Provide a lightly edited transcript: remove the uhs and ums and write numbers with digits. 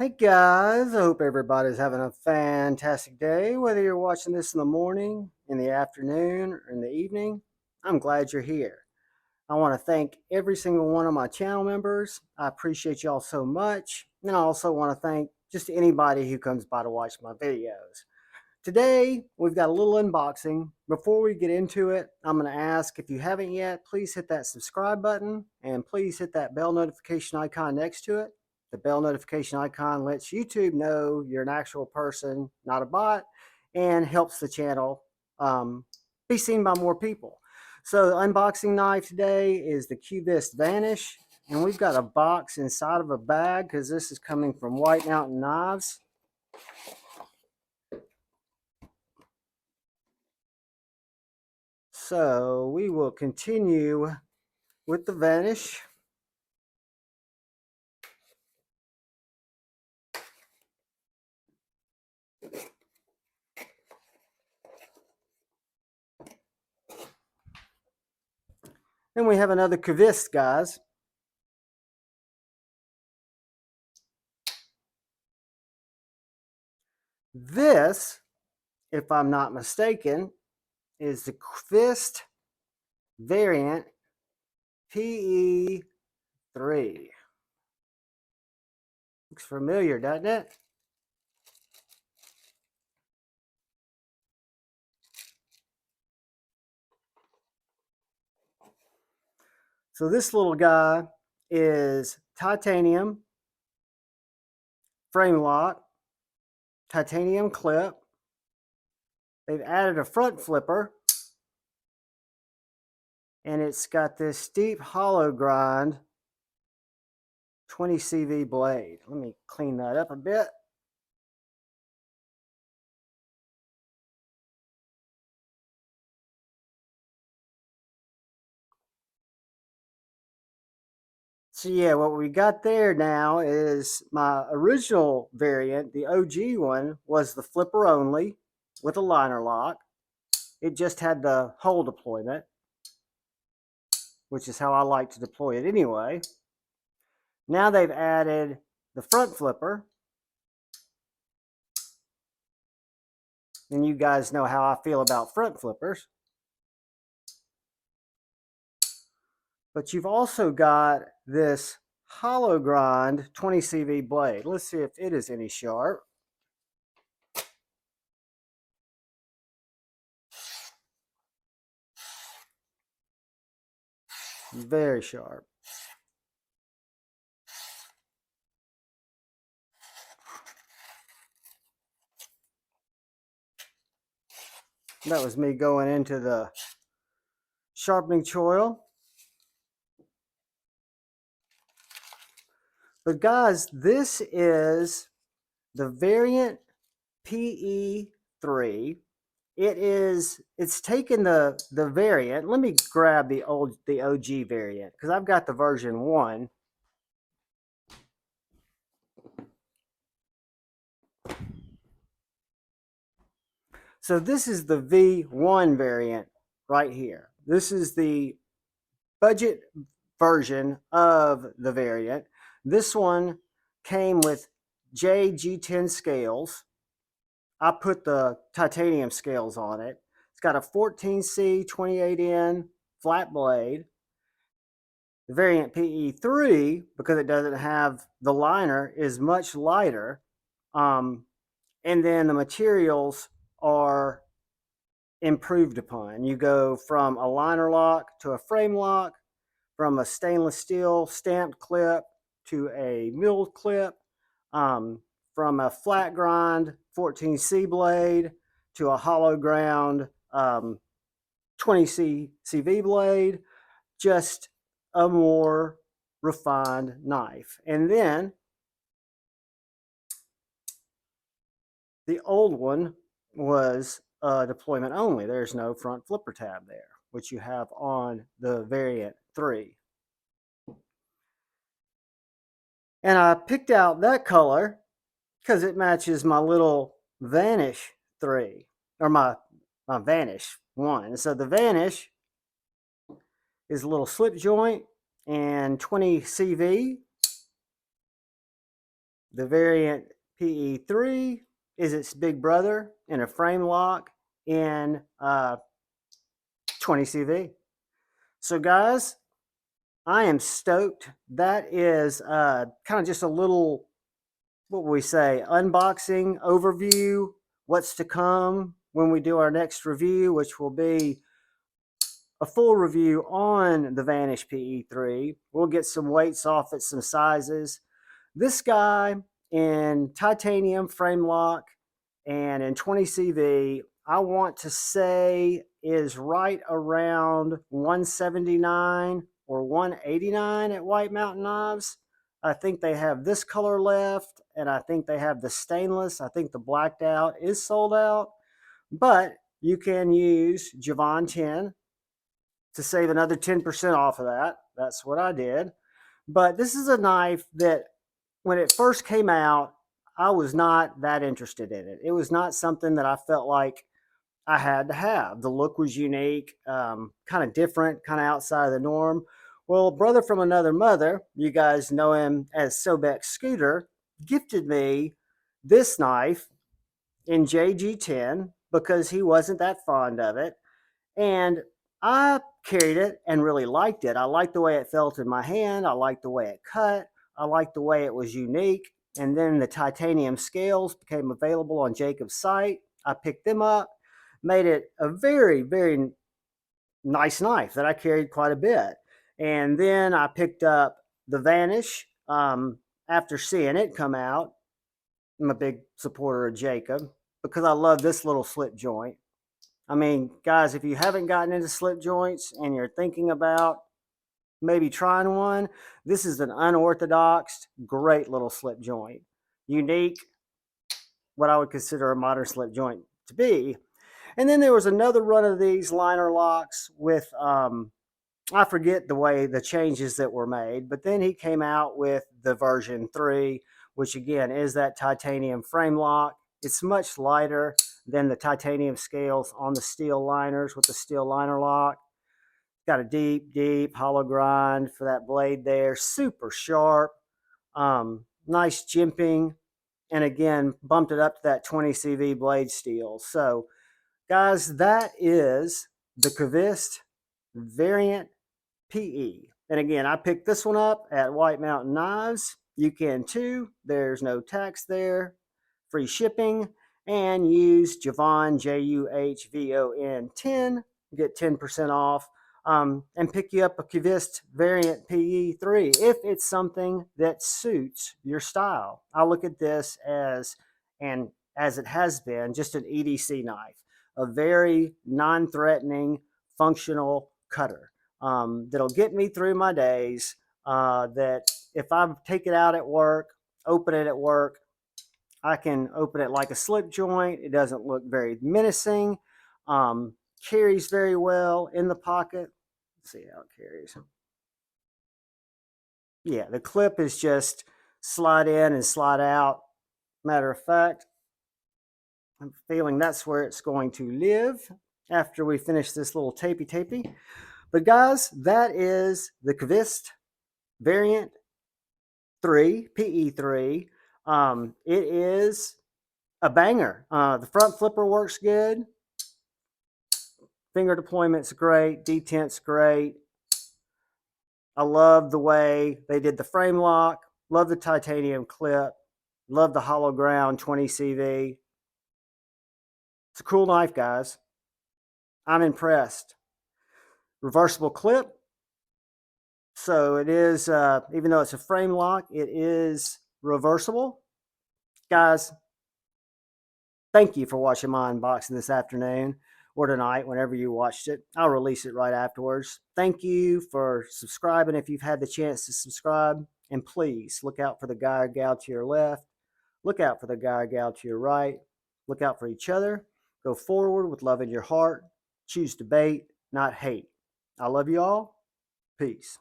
Hey guys, I hope everybody's having a fantastic day. Whether you're watching this in the morning, in the afternoon, or in the evening, I'm glad you're here. I want to thank every single one of my channel members. I appreciate y'all so much. And I also want to thank just anybody who comes by to watch my videos. Today, we've got a little unboxing. Before we get into it, I'm going to ask if you haven't yet, please hit that subscribe button and please hit that bell notification icon next to it. The bell notification icon lets YouTube know you're an actual person, not a bot, and helps the channel be seen by more people. So the unboxing knife today is the Cubist Vanish, and we've got a box inside of a bag because this is coming from White Mountain Knives. So we will continue with the Vanish. Then we have another Cubist, guys. This, if I'm not mistaken, is the Cubist variant PE3. Looks familiar, doesn't it? So this little guy is titanium frame lock, titanium clip. They've added a front flipper, and it's got this steep hollow grind 20 CV blade. Let me clean that up a bit. So yeah, what we got there now is my original variant. The OG one was the flipper only with a liner lock. It just had the hole deployment, which is how I like to deploy it anyway. Now they've added the front flipper. And you guys know how I feel about front flippers. But you've also got this hollow grind 20 CV blade. Let's see if it is any sharp. Very sharp. That was me going into the sharpening choil. But guys, this is the variant PE3. It's taken the variant. Let me grab the OG variant because I've got the version 1. So this is the V1 variant right here. This is the budget version of the variant. This one came with JG10 scales. I put the titanium scales on it. It's got a 14C 28N flat blade. The variant PE3, because it doesn't have the liner, is much lighter. And then the materials are improved upon. You go from a liner lock to a frame lock, from a stainless steel stamped clip to a milled clip, from a flat grind 14C blade to a hollow ground 20C CV blade, just a more refined knife. And then the old one was deployment only. There's no front flipper tab there, which you have on the variant 3. And I picked out that color because it matches my little Vanish 3, or my Vanish 1. So the Vanish is a little slip joint and 20 CV. The variant PE3 is its big brother in a frame lock in 20 CV. So guys, I am stoked. That is kind of just a little, what we say, unboxing overview, what's to come when we do our next review, which will be a full review on the Vanish PE3. We'll get some weights off at some sizes. This guy in titanium frame lock and in 20 CV, I want to say is right around 179 or 189 at White Mountain Knives. I think they have this color left, and I think they have the stainless. I think the blacked out is sold out, but you can use Javon 10 to save another 10% off of that. That's what I did. But this is a knife that when it first came out, I was not that interested in it. It was not something that I felt like I had to have. The look was unique, kind of different, kind of outside of the norm. Well, brother from another mother, you guys know him as Sobek Scooter, gifted me this knife in JG10 because he wasn't that fond of it. And I carried it and really liked it. I liked the way it felt in my hand. I liked the way it cut. I liked the way it was unique. And then the titanium scales became available on Jacob's site. I picked them up, made it a very, very nice knife that I carried quite a bit. And then I picked up the Vanish after seeing it come out. I'm a big supporter of Jacob because I love this little slip joint. I mean, guys, if you haven't gotten into slip joints and you're thinking about maybe trying one, this is an unorthodox, great little slip joint. Unique, what I would consider a modern slip joint to be. And then there was another run of these liner locks with, I forget the way the changes that were made, but then he came out with the version 3, which again is that titanium frame lock. It's much lighter than the titanium scales on the steel liners with the steel liner lock. Got a deep, deep hollow grind for that blade there. Super sharp. Nice jimping. And again, bumped it up to that 20 CV blade steel. So, guys, that is the Cavist variant PE. And again, I picked this one up at White Mountain Knives. You can too. There's no tax there. Free shipping. And use Javon, JUHVON 10. Get 10% off. And pick you up a Cavist variant PE3 if it's something that suits your style. I look at this as, and as it has been, just an EDC knife. A very non-threatening, functional cutter. That'll get me through my days. That if I take it out at work, open it at work, I can open it like a slip joint. It doesn't look very menacing. Carries very well in the pocket. Let's see how it carries. Yeah, the clip is just slide in and slide out. Matter of fact, I'm feeling that's where it's going to live after we finish this little tapey. But guys, that is the Cavist variant 3, PE3. It is a banger. The front flipper works good. Finger deployment's great. Detent's great. I love the way they did the frame lock. Love the titanium clip. Love the hollow ground 20 CV. It's a cool knife, guys. I'm impressed. Reversible clip. So it is, even though it's a frame lock, it is reversible. Guys, thank you for watching my unboxing this afternoon or tonight, whenever you watched it. I'll release it right afterwards. Thank you for subscribing if you've had the chance to subscribe. And please look out for the guy or gal to your left. Look out for the guy or gal to your right. Look out for each other. Go forward with love in your heart. Choose debate, not hate. I love you all. Peace.